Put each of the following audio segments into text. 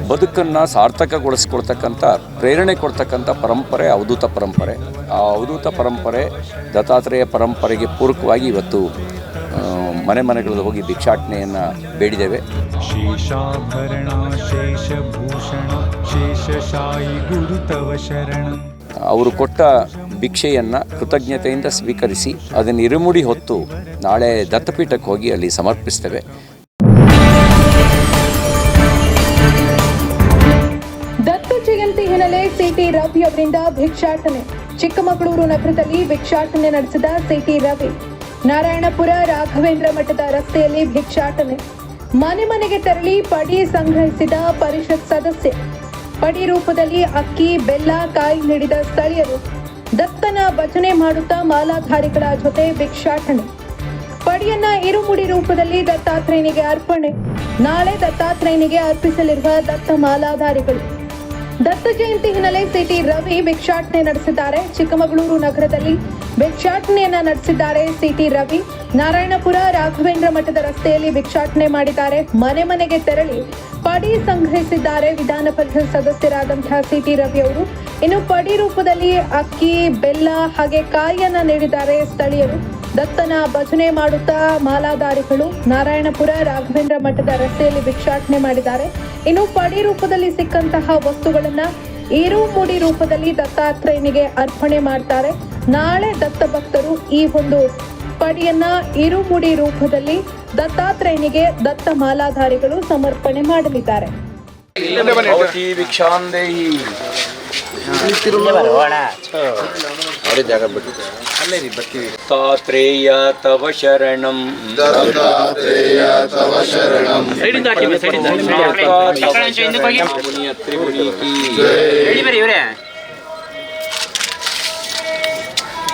ಬದುಕನ್ನು ಸಾರ್ಥಕಗೊಳಿಸ್ಕೊಳ್ತಕ್ಕಂಥ ಪ್ರೇರಣೆ ಕೊಡ್ತಕ್ಕಂಥ ಪರಂಪರೆ ಅವಧೂತ ಪರಂಪರೆ. ಆ ಅವಧೂತ ಪರಂಪರೆ ದತ್ತಾತ್ರೇಯ ಪರಂಪರೆಗೆ ಪೂರಕವಾಗಿ ಇವತ್ತು ಮನೆ ಮನೆಗಳಲ್ಲಿ ಹೋಗಿ ಭಿಕ್ಷಾಟನೆಯನ್ನು ಬೇಡಿದ್ದೇವೆ. ಶೇಷಾಭರಣ ಶೇಷಭೂಷಣ ಶೇಷಶಾಯಿ ಗುರು ತವ ಶರಣ. ಅವರು ಕೊಟ್ಟ ಭಿಕ್ಷೆಯನ್ನು ಕೃತಜ್ಞತೆಯಿಂದ ಸ್ವೀಕರಿಸಿ ಅದನ್ನು ಇರುಮುಡಿ ಹೊತ್ತು ನಾಳೆ ದತ್ತಪೀಠಕ್ಕೆ ಹೋಗಿ ಅಲ್ಲಿ ಸಮರ್ಪಿಸ್ತೇವೆ. ದತ್ತ ಜಯಂತಿ ಹಿನ್ನೆಲೆ ಸಿಟಿ ರವಿ ಅವರಿಂದ ಭಿಕ್ಷಾಟನೆ. ಚಿಕ್ಕಮಗಳೂರು ನಗರದಲ್ಲಿ ಭಿಕ್ಷಾಟನೆ ನಡೆಸಿದ ಸಿಟಿ ರವಿ ನಾರಾಯಣಪುರ ರಾಘವೇಂದ್ರ ಮಠದ ರಸ್ತೆಯಲ್ಲಿ ಭಿಕ್ಷಾಟನೆ. ಮನೆ ಮನೆಗೆ ತೆರಳಿ ಪಡಿ ಸಂಗ್ರಹಿಸಿದ ಪರಿಷತ್ ಸದಸ್ಯ. ಪಡಿ ರೂಪದಲ್ಲಿ ಅಕ್ಕಿ, ಬೆಲ್ಲ, ಕಾಯಿ ನೀಡಿದ ಸ್ಥಳೀಯರು ದತ್ತನ ಭಜನೆ ಮಾಡುತ್ತಾ ಮಾಲಾಧಾರಿಗಳ ಜೊತೆ ಭಿಕ್ಷಾಟನೆ. ಪಡಿಯನ್ನ ಇರುಮುಡಿ ರೂಪದಲ್ಲಿ ದತ್ತಾತ್ರೇಯನಿಗೆ ಅರ್ಪಣೆ. ನಾಳೆ ದತ್ತಾತ್ರೇಯನಿಗೆ ಅರ್ಪಿಸಲಿರುವ ದತ್ತ ಮಾಲಾಧಾರಿಗಳು. ದತ್ತ ಜಯಂತಿ ಹಿನ್ನೆಲೆ ಸಿಟಿ ರವಿ ಭಿಕ್ಷಾಟನೆ ನಡೆಸಿದ್ದಾರೆ. ಚಿಕ್ಕಮಗಳೂರು ನಗರದಲ್ಲಿ ಭಿಕ್ಷಾಟನೆಯನ್ನ ನಡೆಸಿದ್ದಾರೆ ಸಿಟಿ ರವಿ. ನಾರಾಯಣಪುರ ರಾಘವೇಂದ್ರ ಮಠದ ರಸ್ತೆಯಲ್ಲಿ ಭಿಕ್ಷಾಟನೆ ಮಾಡಿದ್ದಾರೆ. ಮನೆ ಮನೆಗೆ ತೆರಳಿ ಪಡಿ ಸಂಗ್ರಹಿಸಿದ್ದಾರೆ ವಿಧಾನ ಪರಿಷತ್ ಸದಸ್ಯರಾದಂತಹ ಸಿಟಿ ರವಿ ಅವರು. ಇನ್ನು ಪಡಿ ರೂಪದಲ್ಲಿ ಅಕ್ಕಿ, ಬೆಲ್ಲ ಹಾಗೆ ಕಾಯಿಯನ್ನ ನೀಡಿದ್ದಾರೆ ಸ್ಥಳೀಯರು. ದತ್ತನ ಭಜನೆ ಮಾಡುತ್ತಾ ಮಾಲಾಧಾರಿಗಳು ನಾರಾಯಣಪುರ ರಾಘವೇಂದ್ರ ಮಠದ ರಸ್ತೆಯಲ್ಲಿ ಭಿಕ್ಷಾಟನೆ ಮಾಡಿದ್ದಾರೆ. ಇನ್ನು ಪಡಿ ರೂಪದಲ್ಲಿ ಸಿಕ್ಕಂತಹ ವಸ್ತುಗಳನ್ನ ಇರುಮುಡಿ ರೂಪದಲ್ಲಿ ದತ್ತಾತ್ರೇಯನಿಗೆ ಅರ್ಪಣೆ ಮಾಡ್ತಾರೆ. ನಾಳೆ ದತ್ತ ಭಕ್ತರು ಈ ಒಂದು ಪಡಿಯನ್ನ ಇರುಮುಡಿ ರೂಪದಲ್ಲಿ ದತ್ತಾತ್ರೇಯನಿಗೆ ದತ್ತ ಮಾಲಾಧಾರಿಗಳು ಸಮರ್ಪಣೆ ಮಾಡಲಿದ್ದಾರೆ. ದತ್ತಾತ್ರೇಯ ತವ ಶರಣಂ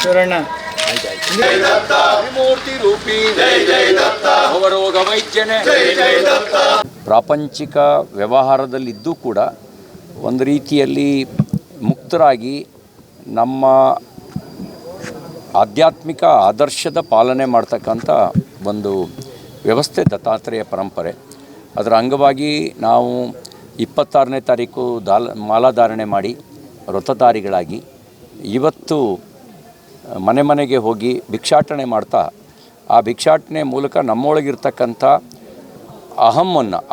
ಶರಣ ಪ್ರಾಪಂಚಿಕ ವ್ಯವಹಾರದಲ್ಲಿದ್ದೂ ಕೂಡ ಒಂದು ರೀತಿಯಲ್ಲಿ ಮುಕ್ತರಾಗಿ ನಮ್ಮ ಆಧ್ಯಾತ್ಮಿಕ ಆದರ್ಶದ ಪಾಲನೆ ಮಾಡ್ತಕ್ಕಂಥ ಒಂದು ವ್ಯವಸ್ಥೆ ದತ್ತಾತ್ರೇಯ ಪರಂಪರೆ. ಅದರ ಅಂಗವಾಗಿ ನಾವು 26ನೇ ತಾರೀಕು ಮಾಲಾಧಾರಣೆ ಮಾಡಿ ವ್ರತಧಾರಿಗಳಾಗಿ ಇವತ್ತು ಮನೆ ಮನೆಗೆ ಹೋಗಿ ಭಿಕ್ಷಾಟನೆ ಮಾಡ್ತಾ ಆ ಭಿಕ್ಷಾಟನೆ ಮೂಲಕ ನಮ್ಮೊಳಗಿರ್ತಕ್ಕಂಥ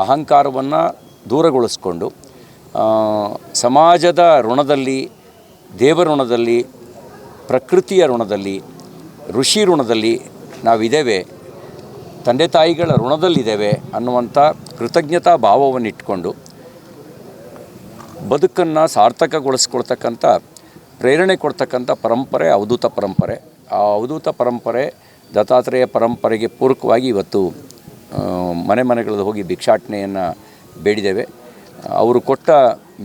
ಅಹಂಕಾರವನ್ನು ದೂರಗೊಳಿಸ್ಕೊಂಡು ಸಮಾಜದ ಋಣದಲ್ಲಿ, ದೇವರ ಋಣದಲ್ಲಿ, ಪ್ರಕೃತಿಯ ಋಣದಲ್ಲಿ, ಋಷಿ ಋಣದಲ್ಲಿ ನಾವಿದ್ದೇವೆ, ತಂದೆ ತಾಯಿಗಳ ಋಣದಲ್ಲಿದ್ದೇವೆ ಅನ್ನುವಂಥ ಕೃತಜ್ಞತಾ ಭಾವವನ್ನು ಇಟ್ಕೊಂಡು ಬದುಕನ್ನು ಸಾರ್ಥಕಗೊಳಿಸ್ಕೊಳ್ತಕ್ಕಂಥ ಪ್ರೇರಣೆ ಕೊಡ್ತಕ್ಕಂಥ ಪರಂಪರೆ ಅವಧೂತ ಪರಂಪರೆ. ಆ ಅವಧೂತ ಪರಂಪರೆ ದತ್ತಾತ್ರೇಯ ಪರಂಪರೆಗೆ ಪೂರಕವಾಗಿ ಇವತ್ತು ಮನೆ ಮನೆಗಳಲ್ಲಿ ಹೋಗಿ ಭಿಕ್ಷಾಟನೆಯನ್ನು ಬೇಡಿದ್ದೇವೆ. ಅವರು ಕೊಟ್ಟ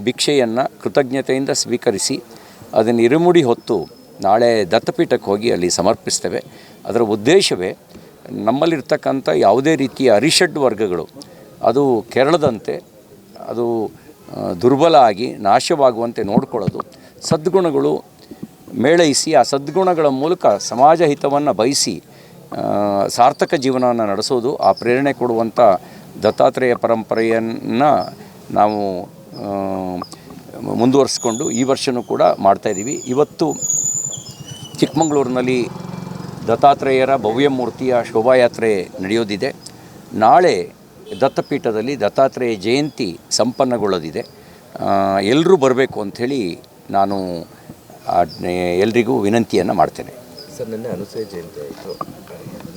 ಭಿಕ್ಷೆಯನ್ನು ಕೃತಜ್ಞತೆಯಿಂದ ಸ್ವೀಕರಿಸಿ ಅದನ್ನು ಇರುಮುಡಿ ಹೊತ್ತು ನಾಳೆ ದತ್ತಪೀಠಕ್ಕೆ ಹೋಗಿ ಅಲ್ಲಿ ಸಮರ್ಪಿಸ್ತೇವೆ. ಅದರ ಉದ್ದೇಶವೇ ನಮ್ಮಲ್ಲಿರ್ತಕ್ಕಂಥ ಯಾವುದೇ ರೀತಿಯ ಅರಿಷಡ್ ವರ್ಗಗಳು ಅದು ಕೆರಳದಂತೆ, ಅದು ದುರ್ಬಲ ಆಗಿ ನಾಶವಾಗುವಂತೆ ನೋಡಿಕೊಳ್ಳೋದು, ಸದ್ಗುಣಗಳು ಮೇಳೈಸಿ ಆ ಸದ್ಗುಣಗಳ ಮೂಲಕ ಸಮಾಜ ಹಿತವನ್ನು ಬಯಸಿ ಸಾರ್ಥಕ ಜೀವನವನ್ನು ನಡೆಸೋದು, ಆ ಪ್ರೇರಣೆ ಕೊಡುವಂಥ ದತ್ತಾತ್ರೇಯ ಪರಂಪರೆಯನ್ನು ನಾವು ಮುಂದುವರಿಸ್ಕೊಂಡು ಈ ವರ್ಷವೂ ಕೂಡ ಮಾಡ್ತಾಯಿದ್ದೀವಿ. ಇವತ್ತು ಚಿಕ್ಕಮಗಳೂರಿನಲ್ಲಿ ದತ್ತಾತ್ರೇಯರ ಭವ್ಯ ಮೂರ್ತಿಯ ಶೋಭಾಯಾತ್ರೆ ನಡೆಯೋದಿದೆ. ನಾಳೆ ದತ್ತಪೀಠದಲ್ಲಿ ದತ್ತಾತ್ರೇಯ ಜಯಂತಿ ಸಂಪನ್ನಗೊಳ್ಳೋದಿದೆ. ಎಲ್ಲರೂ ಬರಬೇಕು ಅಂಥೇಳಿ ನಾನು ಎಲ್ರಿಗೂ ವಿನಂತಿಯನ್ನು ಮಾಡ್ತೇನೆ. ಸರ್, ನಿನ್ನೆ ಅನುಸೂಯ ಜಯಂತಿ ಆಯಿತು,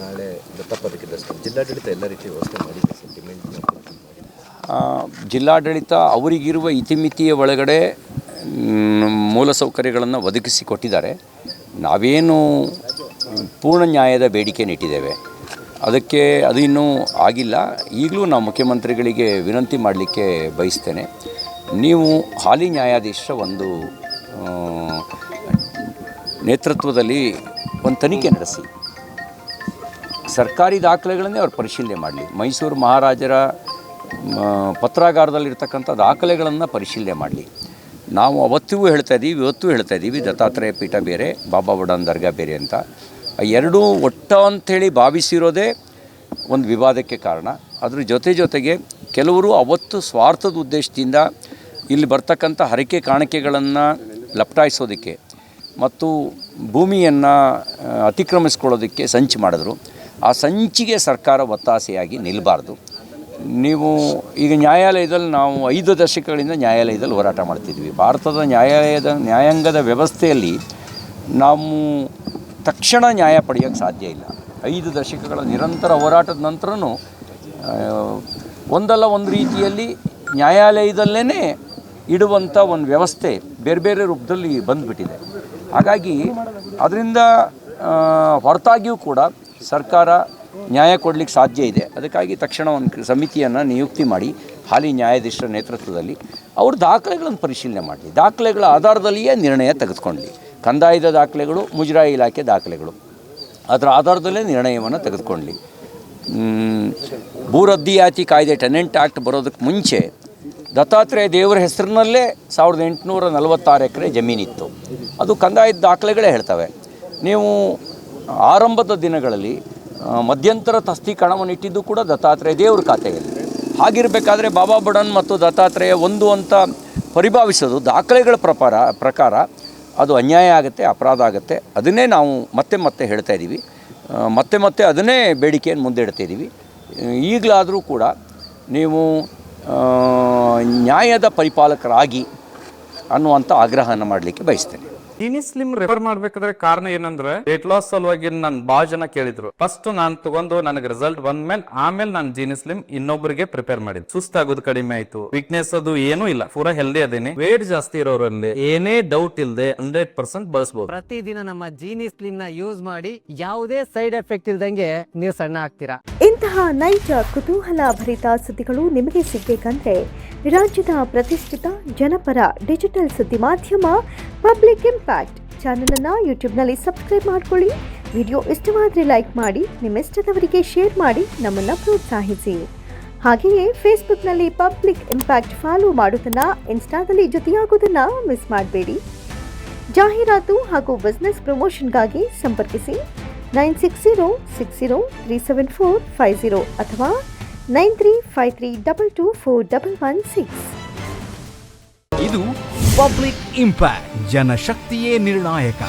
ನಾಳೆ ದತ್ತಪದಕ್ಕೆ ಜಿಲ್ಲಾಡಳಿತ ಎಲ್ಲ ರೀತಿಯ ವ್ಯವಸ್ಥೆ ಮಾಡಿದೆ ಸರ್. ಜಿಲ್ಲಾಡಳಿತ ಅವರಿಗಿರುವ ಇತಿಮಿತಿಯ ಒಳಗಡೆ ಮೂಲಸೌಕರ್ಯಗಳನ್ನು ಒದಗಿಸಿಕೊಟ್ಟಿದ್ದಾರೆ. ನಾವೇನು ಪೂರ್ಣ ನ್ಯಾಯದ ಬೇಡಿಕೆಯನ್ನು ಇಟ್ಟಿದ್ದೇವೆ, ಅದಕ್ಕೆ ಅದು ಇನ್ನೂ ಆಗಿಲ್ಲ. ಈಗಲೂ ನಾವು ಮುಖ್ಯಮಂತ್ರಿಗಳಿಗೆ ವಿನಂತಿ ಮಾಡಲಿಕ್ಕೆ ಬಯಸ್ತೇನೆ. ನೀವು ಹಾಲಿ ನ್ಯಾಯಾಧೀಶರ ಒಂದು ನೇತೃತ್ವದಲ್ಲಿ ಒಂದು ತನಿಖೆ ನಡೆಸಿ ಸರ್ಕಾರಿ ದಾಖಲೆಗಳನ್ನೇ ಅವ್ರು ಪರಿಶೀಲನೆ ಮಾಡಲಿ. ಮೈಸೂರು ಮಹಾರಾಜರ ಪತ್ರಾಗಾರದಲ್ಲಿರ್ತಕ್ಕಂಥ ದಾಖಲೆಗಳನ್ನು ಪರಿಶೀಲನೆ ಮಾಡಲಿ. ನಾವು ಅವತ್ತಿಗೂ ಹೇಳ್ತಾಯಿದ್ದೀವಿ, ಇವತ್ತೂ ಹೇಳ್ತಾಯಿದ್ದೀವಿ, ದತ್ತಾತ್ರೇಯ ಪೀಠ ಬೇರೆ, ಬಾಬಾ ಬುಡಾನ್ ದರ್ಗಾ ಬೇರೆ ಅಂತ. ಎರಡೂ ಒಟ್ಟ ಅಂಥೇಳಿ ಭಾವಿಸಿರೋದೇ ಒಂದು ವಿವಾದಕ್ಕೆ ಕಾರಣ. ಅದ್ರ ಜೊತೆಗೆ ಕೆಲವರು ಅವತ್ತು ಸ್ವಾರ್ಥದ ಉದ್ದೇಶದಿಂದ ಇಲ್ಲಿ ಬರ್ತಕ್ಕಂಥ ಹರಕೆ ಕಾಣಿಕೆಗಳನ್ನು ಲಪಟಾಯಿಸೋದಕ್ಕೆ ಮತ್ತು ಭೂಮಿಯನ್ನು ಅತಿಕ್ರಮಿಸ್ಕೊಳ್ಳೋದಕ್ಕೆ ಸಂಚು ಮಾಡಿದ್ರು. ಆ ಸಂಚಿಗೆ ಸರ್ಕಾರ ಒತ್ತಾಸೆಯಾಗಿ ನಿಲ್ಲಬಾರ್ದು. ನೀವು ಈಗ ನ್ಯಾಯಾಲಯದಲ್ಲಿ ನಾವು 5 ದಶಕಗಳಿಂದ ನ್ಯಾಯಾಲಯದಲ್ಲಿ ಹೋರಾಟ ಮಾಡ್ತಿದ್ವಿ. ಭಾರತದ ನ್ಯಾಯಾಂಗದ ವ್ಯವಸ್ಥೆಯಲ್ಲಿ ನಾವು ತಕ್ಷಣ ನ್ಯಾಯ ಪಡೆಯೋಕ್ಕೆ ಸಾಧ್ಯ ಇಲ್ಲ. 5 ದಶಕಗಳ ನಿರಂತರ ಹೋರಾಟದ ನಂತರನೂ ಒಂದಲ್ಲ ಒಂದು ರೀತಿಯಲ್ಲಿ ನ್ಯಾಯಾಲಯದಲ್ಲೇ ಇಡುವಂಥ ಒಂದು ವ್ಯವಸ್ಥೆ ಬೇರೆ ಬೇರೆ ರೂಪದಲ್ಲಿ ಬಂದುಬಿಟ್ಟಿದೆ. ಹಾಗಾಗಿ ಅದರಿಂದ ಹೊರತಾಗಿಯೂ ಕೂಡ ಸರ್ಕಾರ ನ್ಯಾಯ ಕೊಡಲಿಕ್ಕೆ ಸಾಧ್ಯ ಇದೆ. ಅದಕ್ಕಾಗಿ ತಕ್ಷಣ ಒಂದು ಸಮಿತಿಯನ್ನು ನಿಯುಕ್ತಿ ಮಾಡಿ ಹಾಲಿ ನ್ಯಾಯಾಧೀಶರ ನೇತೃತ್ವದಲ್ಲಿ ಅವರು ದಾಖಲೆಗಳನ್ನು ಪರಿಶೀಲನೆ ಮಾಡಲಿ, ದಾಖಲೆಗಳ ಆಧಾರದಲ್ಲಿಯೇ ನಿರ್ಣಯ ತೆಗೆದುಕೊಳ್ಳಿ. ಕಂದಾಯದ ದಾಖಲೆಗಳು, ಮುಜರಾಯಿ ಇಲಾಖೆ ದಾಖಲೆಗಳು, ಅದರ ಆಧಾರದಲ್ಲೇ ನಿರ್ಣಯವನ್ನು ತೆಗೆದುಕೊಳ್ಳಿ. ಭೂ ರದ್ದಿಯಾತಿ ಕಾಯ್ದೆ ಟೆನೆಂಟ್ ಆ್ಯಕ್ಟ್ ಬರೋದಕ್ಕೆ ಮುಂಚೆ ದತ್ತಾತ್ರೇಯ ದೇವರ ಹೆಸರಿನಲ್ಲೇ 1846 ಎಕರೆ ಜಮೀನಿತ್ತು. ಅದು ಕಂದಾಯದ ದಾಖಲೆಗಳೇ ಹೇಳ್ತವೆ. ನೀವು ಆರಂಭದ ದಿನಗಳಲ್ಲಿ ಮಧ್ಯಂತರ ತಸ್ತೀಕರಣವನ್ನು ಇಟ್ಟಿದ್ದು ಕೂಡ ದತ್ತಾತ್ರೇಯ ದೇವ್ರ ಖಾತೆಯಲ್ಲಿ. ಹಾಗಿರಬೇಕಾದ್ರೆ ಬಾಬಾ ಬುಡನ್ ಮತ್ತು ದತ್ತಾತ್ರೇಯ ಒಂದು ಅಂತ ಪರಿಭಾವಿಸೋದು ದಾಖಲೆಗಳ ಪ್ರಕಾರ ಅದು ಅನ್ಯಾಯ ಆಗುತ್ತೆ, ಅಪರಾಧ ಆಗುತ್ತೆ. ಅದನ್ನೇ ನಾವು ಮತ್ತೆ ಹೇಳ್ತಾ ಇದ್ದೀವಿ, ಮತ್ತೆ ಅದನ್ನೇ ಬೇಡಿಕೆಯನ್ನು ಮುಂದೆ ಇಡ್ತಾ ಇದ್ದೀವಿ. ಈಗಲಾದರೂ ಕೂಡ ನೀವು ನ್ಯಾಯದ ಪರಿಪಾಲಕರಾಗಿ ಅನ್ನುವಂಥ ಆಗ್ರಹವನ್ನು ಮಾಡಲಿಕ್ಕೆ ಬಯಸ್ತೇನೆ. ಜೀನಿ ಸ್ಲಿಮ್ ರೆಫರ್ ಮಾಡ್ಬೇಕಾದ್ರೆ ಕಾರಣ ಏನಂದ್ರೆ ವೇಟ್ ಲಾಸ್ ಸಲುವಾಗಿ ನಾನು ಭಾಳ ಜನ ಕೇಳಿದ್ರು. ಫಸ್ಟ್ ನಾನು ತಗೊಂಡು ನನಗೆ ರಿಸಲ್ಟ್ ಬಂದ್ಮೇಲೆ ಆಮೇಲೆ ನಾನು ಜೀನಿ ಸ್ಲಿಮ್ ಇನ್ನೊಬ್ಬರಿಗೆ ಪ್ರಿಪೇರ್ ಮಾಡಿದ್ದೆ. ಸುಸ್ತಾಗೋದು ಕಡಿಮೆ ಆಯ್ತು, ವೀಕ್ನೆಸ್ ಅದು ಏನೂ ಇಲ್ಲ, ಪೂರಾ ಹೆಲ್ದಿ ಅದೇನೆ. ವೇಟ್ ಜಾಸ್ತಿ ಇರೋರಲ್ಲಿ ಏನೇ ಡೌಟ್ ಇಲ್ಲದೆ 100% ಬಳಸಬಹುದು. ಪ್ರತಿದಿನ ನಮ್ಮ ಜೀನಿ ಸ್ಲಿಮ್ ನ ಯೂಸ್ ಮಾಡಿ ಯಾವುದೇ ಸೈಡ್ ಎಫೆಕ್ಟ್ ಇಲ್ದಂಗೆ ನೀವು ಸಣ್ಣ ಆಗ್ತೀರಾ. ಇಂತಹ ನೈಜ ಕುತೂಹಲ ಭರಿತ ಸುದ್ದಿಗಳು ನಿಮಗೆ ಸಿಗಬೇಕಂದ್ರೆ ರಾಜ್ಯದ ಪ್ರತಿಷ್ಠಿತ ಜನಪರ ಡಿಜಿಟಲ್ ಸುದ್ದಿ ಮಾಧ್ಯಮ ಪಬ್ಲಿಕ್ ಇಂಪ್ಯಾಕ್ಟ್ ಚಾನೆಲ್ ಅನ್ನು ಯೂಟ್ಯೂಬ್ನಲ್ಲಿ ಸಬ್ಸ್ಕ್ರೈಬ್ ಮಾಡ್ಕೊಳ್ಳಿ. ವಿಡಿಯೋ ಇಷ್ಟವಾದರೆ ಲೈಕ್ ಮಾಡಿ, ನಿಮ್ಮ ಇಷ್ಟದವರಿಗೆ ಶೇರ್ ಮಾಡಿ ನಮ್ಮನ್ನು ಪ್ರೋತ್ಸಾಹಿಸಿ. ಹಾಗೆಯೇ ಫೇಸ್ಬುಕ್ನಲ್ಲಿ ಪಬ್ಲಿಕ್ ಇಂಪ್ಯಾಕ್ಟ್ ಫಾಲೋ ಮಾಡೋದನ್ನ, ಇನ್ಸ್ಟಾದಲ್ಲಿ ಜೊತೆಯಾಗೋದನ್ನ ಮಿಸ್ ಮಾಡಬೇಡಿ. ಜಾಹೀರಾತು ಹಾಗೂ ಬಿಸ್ನೆಸ್ ಪ್ರಮೋಷನ್ಗಾಗಿ ಸಂಪರ್ಕಿಸಿ 9606037450 ಅಥವಾ 9353224116. ಇದು ಪಬ್ಲಿಕ್ ಇಂಪ್ಯಾಕ್ಟ್, ಜನಶಕ್ತಿಯೇ ನಿರ್ಣಾಯಕ.